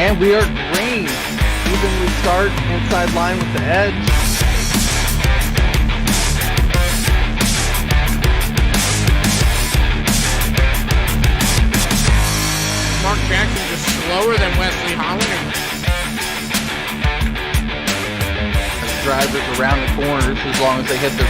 And we are green. Evenly start inside line with the edge. Mark Jackson just slower than Wesley Holland. Drivers around the corners as long as they hit their...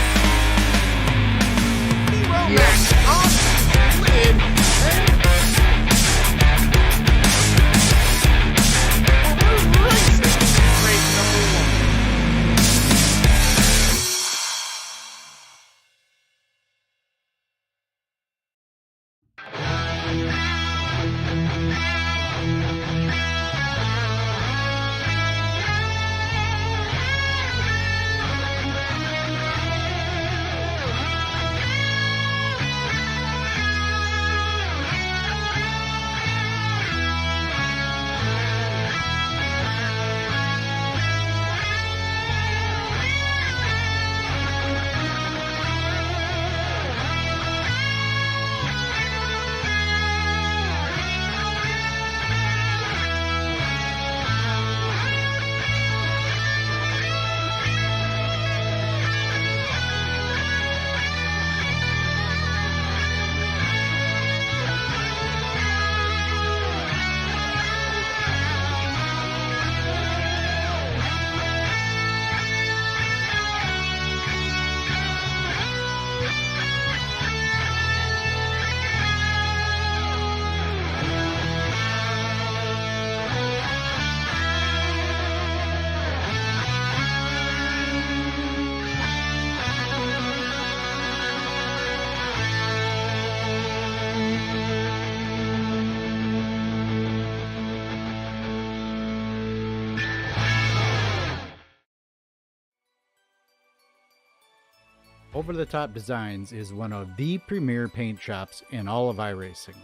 Over the Top Designs is one of the premier paint shops in all of iRacing.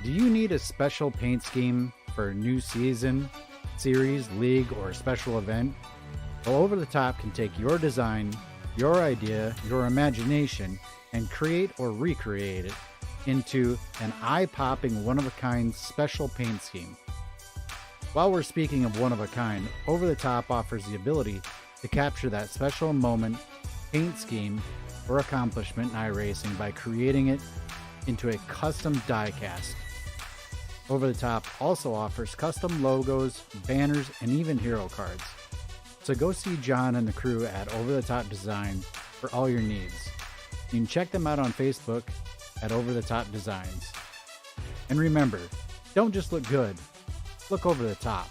Do you need a special paint scheme for a new season, series, league, or special event? Well, Over the Top can take your design, your idea, your imagination, and create or recreate it into an eye-popping, one-of-a-kind special paint scheme. While we're speaking of one-of-a-kind, Over the Top offers the ability to capture that special moment paint scheme or accomplishment in iRacing by creating it into a custom die cast. Over the Top also offers custom logos, banners, and even hero cards. So go see John and the crew at Over the Top Design for all your needs. You can check them out on Facebook at Over the Top Designs. And remember, don't just look good, look over the top.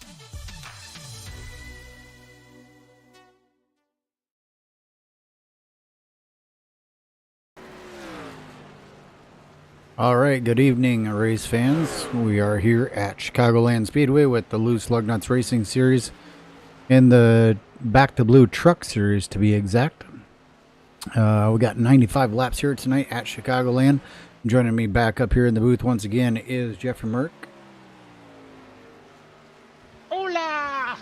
All right, good evening, race fans. We are here at Chicagoland Speedway with the Loose Lug Nuts Racing Series in the Back to Blue Truck Series, to be exact. We got 95 laps here tonight at Chicagoland. Joining me back up here in the booth once again is Jeffrey Merck. Hola!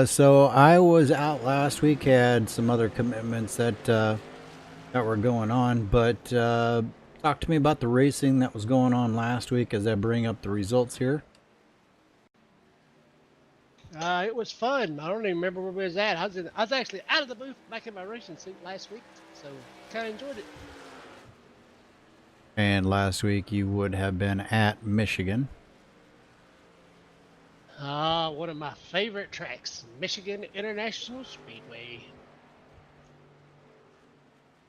So I was out last week, had some other commitments that were going on, but talk to me about the racing that was going on last week as I bring up the results here. It was fun. I don't even remember where we was at. I was actually out of the booth back in my racing seat last week, so kind of enjoyed it. And last week you would have been at Michigan. One of my favorite tracks, Michigan International Speedway.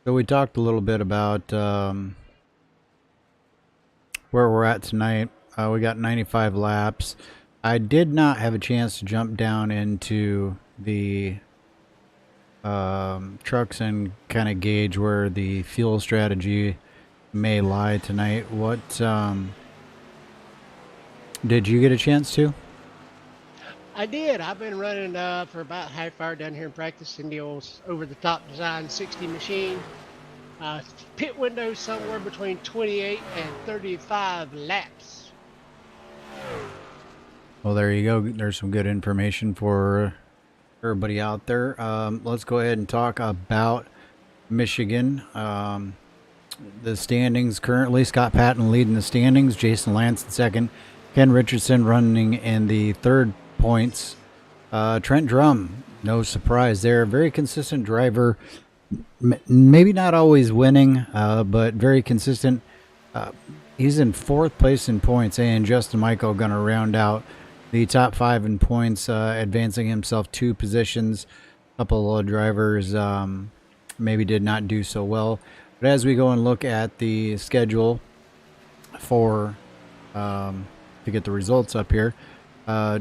So we talked a little bit about where we're at tonight. We got 95 laps. I did not have a chance to jump down into the trucks and kind of gauge where the fuel strategy may lie tonight. What did you get a chance to? I did. I've been running for about half hour down here in practice in the old Over the Top Design 60 machine. Pit window somewhere between 28 and 35 laps. Well, there you go. There's some good information for everybody out there. Let's go ahead and talk about Michigan. The standings currently, Scott Patton leading the standings, Jason Lance in second, Ken Richardson running in the third points. Trent Drum, no surprise there. Very consistent driver. Maybe not always winning, but very consistent. He's in fourth place in points, and Justin Michael going to round out the top 5 in points, advancing himself 2 positions. A couple of drivers maybe did not do so well. But as we go and look at the schedule for to get the results up here,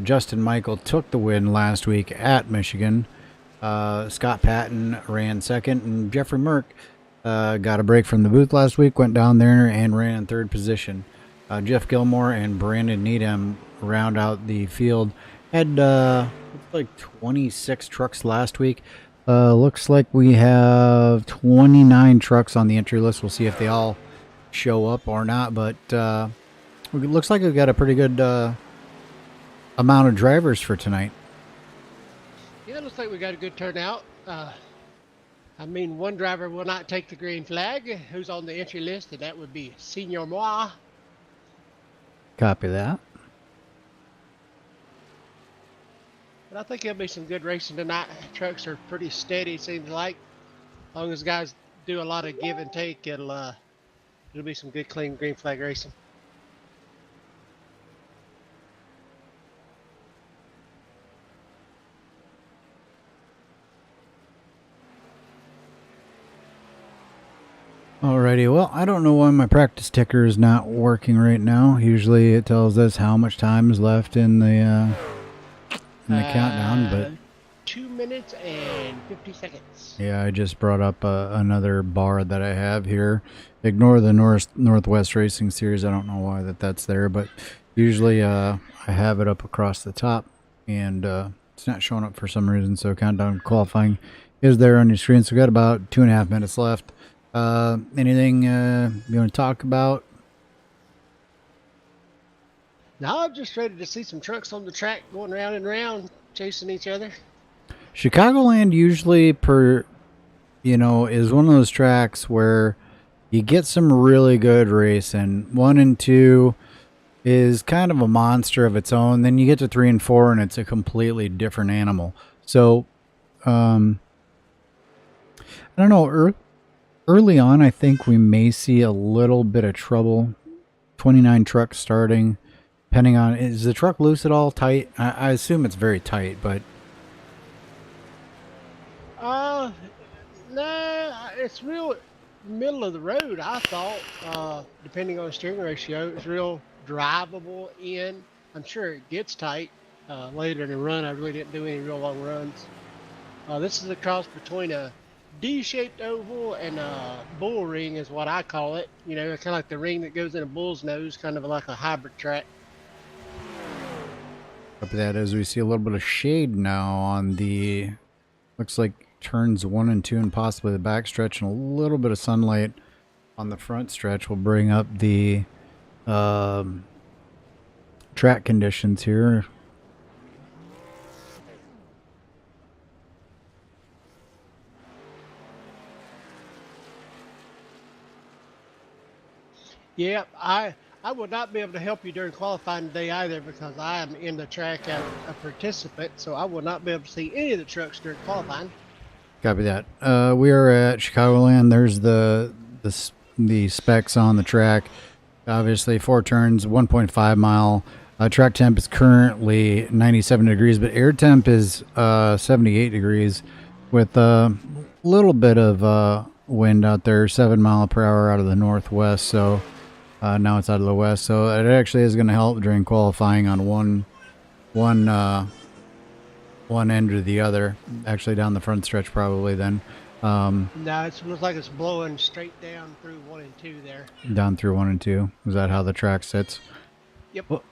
Justin Michael took the win last week at Michigan. Scott Patton ran second, and Jeffrey Merck got a break from the booth last week, went down there and ran in third position. Jeff Gilmore and Brandon Needham round out the field. Had like 26 trucks last week. Looks like we have 29 trucks on the entry list. We'll see if they all show up or not, but it looks like we've got a pretty good amount of drivers for tonight. Yeah, it looks like we got a good turnout. I mean, one driver will not take the green flag, who's on the entry list, and that would be Senior Moi. Copy that. But I think there'll be some good racing tonight. Trucks are pretty steady, seems like. As long as guys do a lot of give and take, it'll be some good, clean green flag racing. Alrighty, well, I don't know why my practice ticker is not working right now. Usually it tells us how much time is left in the countdown, but 2 minutes and 50 seconds. yeah, I just brought up another bar that I have here. Ignore the Northwest Racing Series. I don't know why that's there, but usually I have it up across the top, and it's not showing up for some reason. So countdown qualifying is there on your screen. So we got about 2.5 minutes left. Anything you want to talk about? Now I'm just ready to see some trucks on the track going round and round, chasing each other. Chicagoland usually is one of those tracks where you get some really good racing. 1 and 2 is kind of a monster of its own. Then you get to 3 and 4 and it's a completely different animal. So, I don't know. Early on, I think we may see a little bit of trouble. 29 trucks starting. Depending on, is the truck loose at all? Tight? I assume it's very tight, but... No, it's real middle of the road, I thought. Depending on the steering ratio, it's real drivable in. I'm sure it gets tight later in the run. I really didn't do any real long runs. This is a cross between a D-shaped oval and a bull ring is what I call it. You know, kind of like the ring that goes in a bull's nose, kind of like a hybrid track. Up that as we see a little bit of shade now on the, looks like turns 1 and 2 and possibly the back stretch, and a little bit of sunlight on the front stretch will bring up the track conditions here. Yeah, I would not be able to help you during qualifying today either because I am in the track as a participant, so I will not be able to see any of the trucks during qualifying. Copy that. We are at Chicagoland. There's the specs on the track. Obviously, 4 turns, 1.5 mile. Track temp is currently 97 degrees, but air temp is 78 degrees with a little bit of wind out there, 7 mile per hour out of the northwest. So now it's out of the west. So it actually is going to help during qualifying on one end or the other. Actually, down the front stretch probably then. No, it looks like it's blowing straight down through 1 and 2 there. Down through 1 and 2. Is that how the track sits? Yep. Well,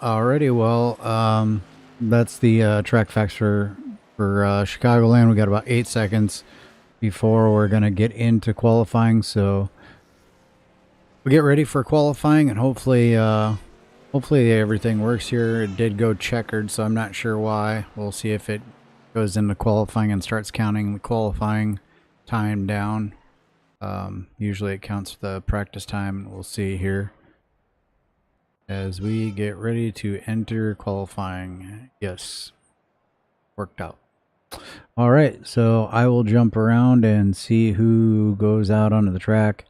alrighty. Well, that's the track facts for Chicagoland. We got about 8 seconds before we're gonna get into qualifying. So we'll get ready for qualifying, and hopefully everything works here. It did go checkered, so I'm not sure why. We'll see if it goes into qualifying and starts counting the qualifying time down. Usually it counts the practice time. We'll see here. as we get ready to enter qualifying. Yes, worked out. All right, so I will jump around and see who goes out onto the track.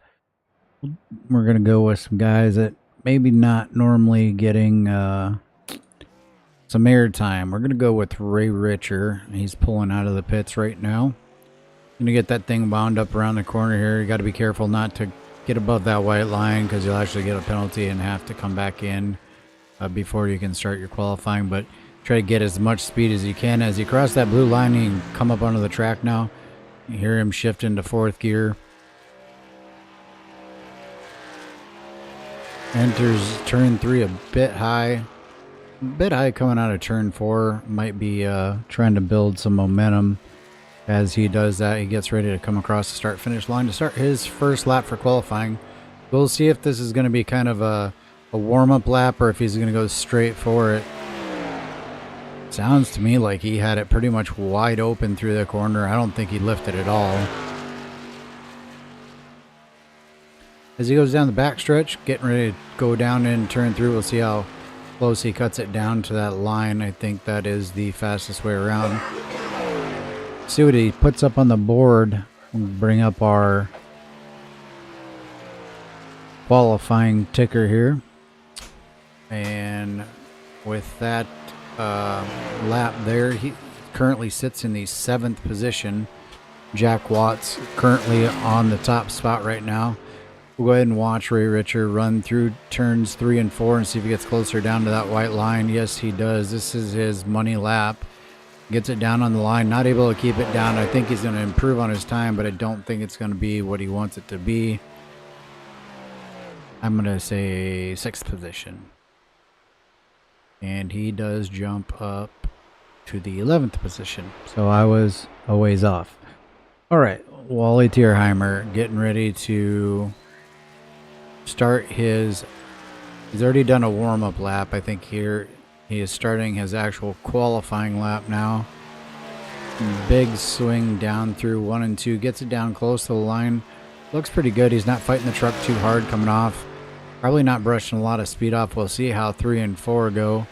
We're going to go with some guys that maybe not normally getting some airtime. We're going to go with Ray Richer. He's pulling out of the pits right now. Going to get that thing wound up around the corner here. You got to be careful not to get above that white line because you'll actually get a penalty and have to come back in before you can start your qualifying. But try to get as much speed as you can. As you cross that blue line, you can come up onto the track now. You hear him shift into fourth gear. Enters turn 3 a bit high. A bit high coming out of turn 4. Might be trying to build some momentum. As he does that, he gets ready to come across the start-finish line to start his first lap for qualifying. We'll see if this is going to be kind of a warm-up lap or if he's going to go straight for it. Sounds to me like he had it pretty much wide open through the corner. I don't think he lifted at all. As he goes down the backstretch, getting ready to go down in turn 3, we'll see how close he cuts it down to that line. I think that is the fastest way around. See what he puts up on the board. We'll bring up our qualifying ticker here. And with that lap there, he currently sits in the 7th position. Jack Watts currently on the top spot right now. We'll go ahead and watch Ray Richer run through turns 3 and 4 and see if he gets closer down to that white line. Yes, he does. This is his money lap. Gets it down on the line, not able to keep it down. I think he's going to improve on his time, but I don't think it's going to be what he wants it to be. I'm going to say 6th position. And he does jump up to the 11th position. So I was a ways off. All right, Wally Tierheimer getting ready to start his... He's already done a warm-up lap. I think here he is starting his actual qualifying lap now. Big swing down through 1 and 2. Gets it down close to the line. Looks pretty good. He's not fighting the truck too hard coming off. Probably not brushing a lot of speed off. We'll see how 3 and 4 go.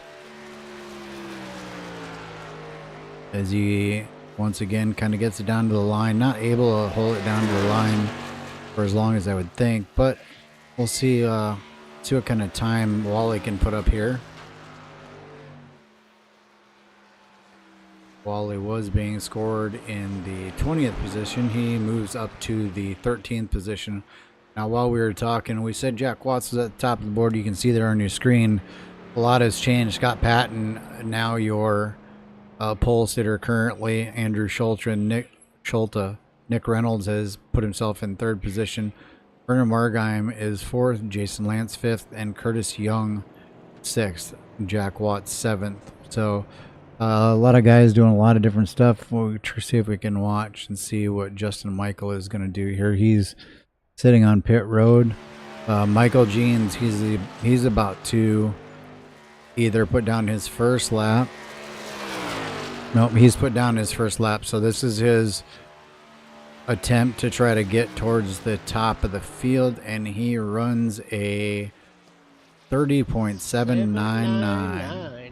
As he once again kind of gets it down to the line. Not able to hold it down to the line for as long as I would think. But we'll see, see what kind of time Wally can put up here. Wally was being scored in the 20th position. He moves up to the 13th position. Now, while we were talking, we said Jack Watts was at the top of the board. You can see there on your screen. A lot has changed. Scott Patton, now your pole sitter currently. Andrew Schulte, Nick Reynolds has put himself in 3rd position. Werner Margheim is 4th. Jason Lance 5th. And Curtis Young 6th. Jack Watts 7th. So... a lot of guys doing a lot of different stuff. We'll see if we can watch and see what Justin Michael is going to do here. He's sitting on pit road. Michael Jeans, he's about to either put down his first lap. Nope, he's put down his first lap. So this is his attempt to try to get towards the top of the field, and he runs a 30.799.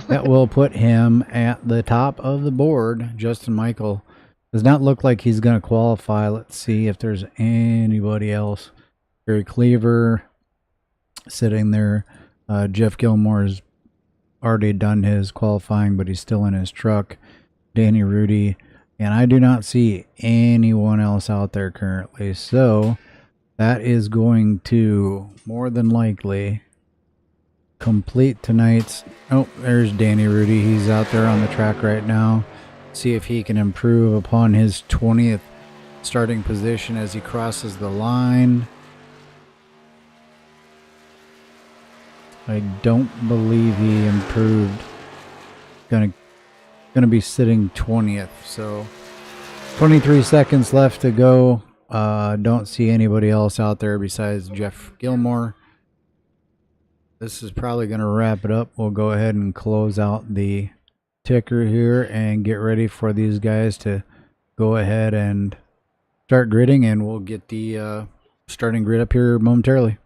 That will put him at the top of the board. Justin Michael does not look like he's going to qualify. Let's see if there's anybody else. Gary Cleaver sitting there. Jeff Gilmore's already done his qualifying, but he's still in his truck. Danny Rudy. And I do not see anyone else out there currently. So that is going to more than likely complete tonight's... Oh, there's Danny Rudy. He's out there on the track right now. See if he can improve upon his 20th starting position as he crosses the line. I don't believe he improved. Gonna be sitting 20th. So 23 seconds left to go. Don't see anybody else out there besides Jeff Gilmore. This is probably going to wrap it up. We'll go ahead and close out the ticker here and get ready for these guys to go ahead and start gridding, and we'll get the starting grid up here momentarily.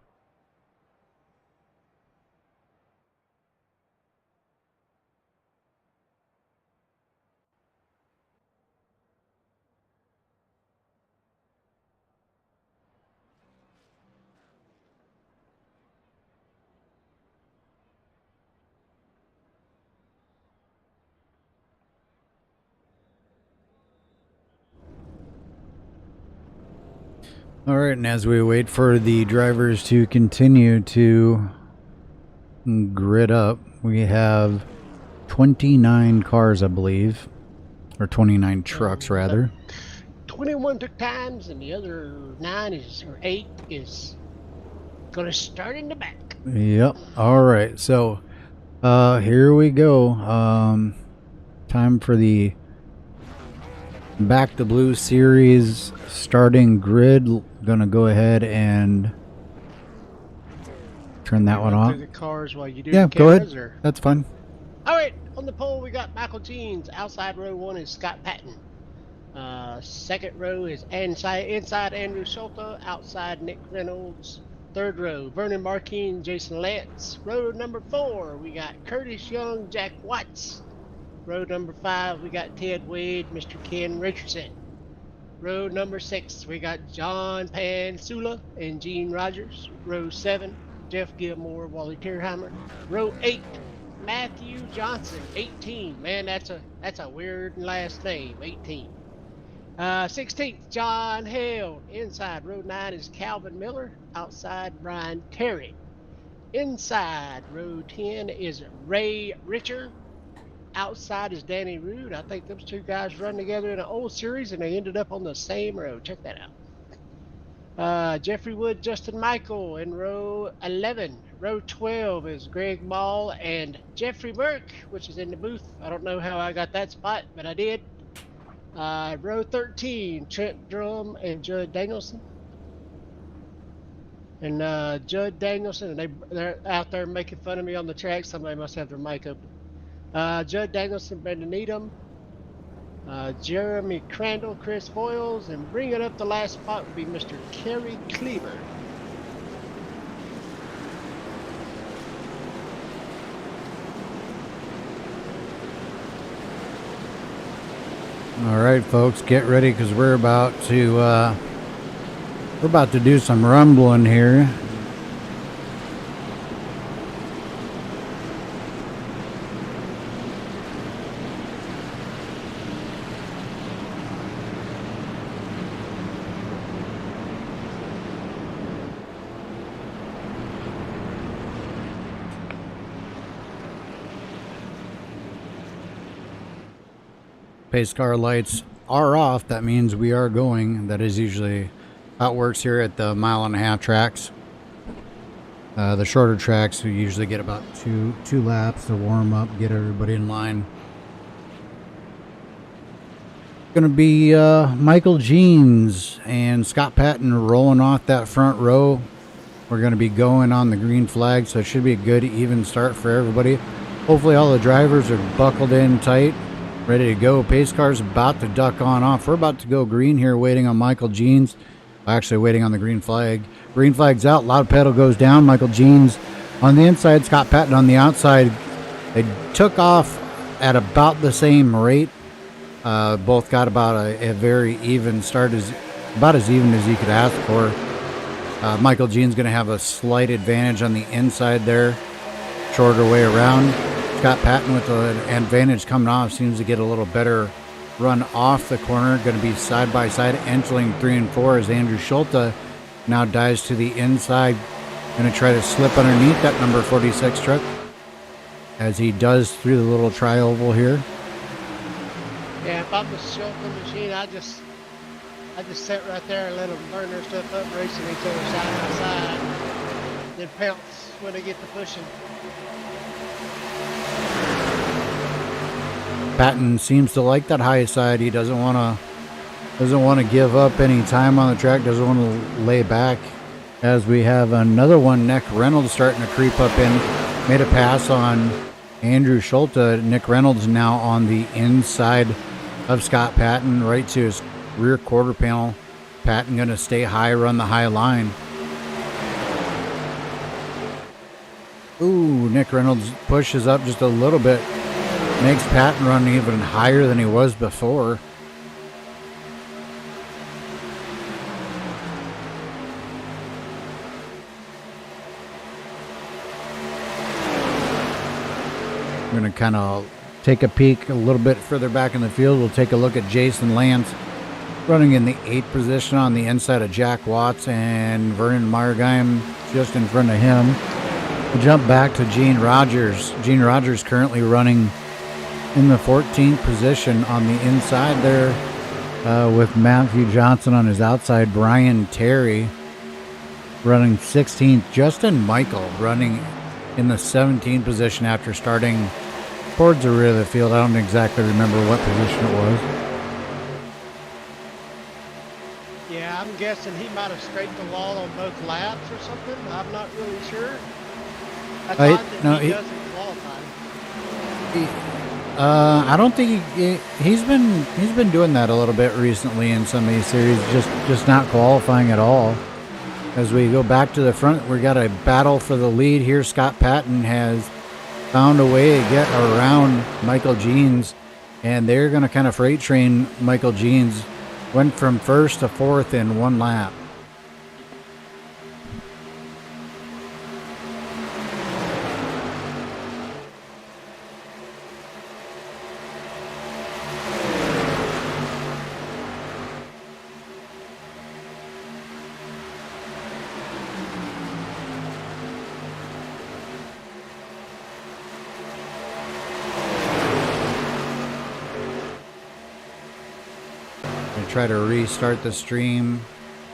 All right, and as we wait for the drivers to continue to grid up, we have 29 cars, I believe, or 29 trucks rather. 21 took times, and the other 8 is gonna start in the back. Yep. All right, so here we go. Time for the Back to Blue Series starting grid. Gonna go ahead and turn that one Run off. through the cars while you do Yeah, the go ahead. cameras, or? That's fine. All right, on the pole we got Michael Jeans. Outside row 1 is Scott Patton. Second row is inside Andrew Schulta. Outside Nick Reynolds. Third row Vernon Marquine, Jason Lance. Row number 4 we got Curtis Young, Jack Watts. Row number 5 we got Ted Wade, Mr. Ken Richardson. Row number 6 we got John Pansula and Gene Rogers. Row 7 Jeff Gilmore, Wally Tierheimer. Row 8 Matthew Johnson, 18. Man, that's a weird last name, 18. 16th John Hale. Inside row 9 is Calvin Miller. Outside Brian Terry. Inside row 10 is Ray Richer. Outside is Danny Rude. I think those two guys run together in an old series and they ended up on the same row. Check that out. Jeffrey Wood, Justin Michael in row 11. Row 12 is Greg Mall and Jeffrey Burke, which is in the booth. I don't know how I got that spot, but I did. Row 13, Trent Drum and Judd Danielson. And Judd Danielson, and they're out there making fun of me on the track. Somebody must have their mic open. Judd Danielson, Brendan Needham, Jeremy Crandall, Chris Foyles, and bringing up the last spot would be Mr. Kerry Cleaver. All right, folks, get ready because we're about to do some rumbling here. Pace car lights are off. That means we are going. That is usually how it works here at the 1.5 mile tracks. The shorter tracks, we usually get about two laps to warm up, get everybody in line. Gonna be Michael Jeans and Scott Patton rolling off that front row. We're gonna be going on the green flag, so it should be a good even start for everybody. Hopefully all the drivers are buckled in tight, ready to go. Pace car's about to duck on off. We're about to go green here, waiting on Michael Jeans. Actually waiting on the green flag. Green flag's out, loud pedal goes down. Michael Jeans on the inside, Scott Patton on the outside. They took off at about the same rate. Both got about a very even start, about as even as you could ask for. Michael Jean's going to have a slight advantage on the inside there, shorter way around. Scott Patton with an advantage coming off, seems to get a little better run off the corner. Going to be side by side, entering 3 and 4 as Andrew Schulta now dives to the inside. Going to try to slip underneath that number 46 truck as he does through the little tri-oval here. Yeah, if I'm the Schulta machine, I just sit right there and let them burn their stuff up, racing each other side by side, then pounce when they get to pushing. Patton seems to like that high side. He doesn't want to give up any time on the track. Doesn't want to lay back. As we have another one, Nick Reynolds starting to creep up in. Made a pass on Andrew Schulta. Nick Reynolds now on the inside of Scott Patton, right to his rear quarter panel. Patton going to stay high, run the high line. Ooh, Nick Reynolds pushes up just a little bit. Makes Patton run even higher than he was before. We're going to kind of take a peek a little bit further back in the field. We'll take a look at Jason Lance running in the 8th position on the inside of Jack Watts, and Vernon Margheim just in front of him. We jump back to Gene Rogers. Gene Rogers currently running in the 14th position on the inside there, with Matthew Johnson on his outside. Brian Terry running 16th. Justin Michael running in the 17th position after starting towards the rear of the field. I don't exactly remember what position it was. Yeah, I'm guessing he might have scraped the wall on both laps or something. I'm not really sure. That's odd that he doesn't qualify. I don't think he's been doing that a little bit recently in some of these series, just not qualifying at all. As we go back to the front, we got a battle for the lead here. Scott Patton has found a way to get around Michael Jeans, and they're going to kind of freight train Michael Jeans. Went from 1st to 4th in one lap. Try to restart the stream.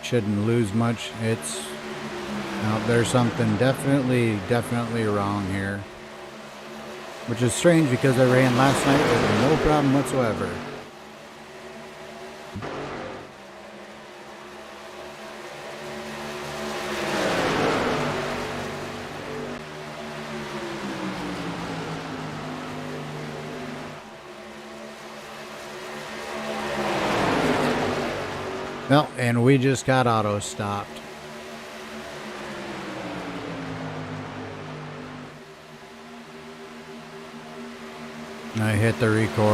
Shouldn't lose much. It's there's something definitely wrong here, which is strange because I ran last night with no problem whatsoever. Well, and we just got auto stopped. I hit the record.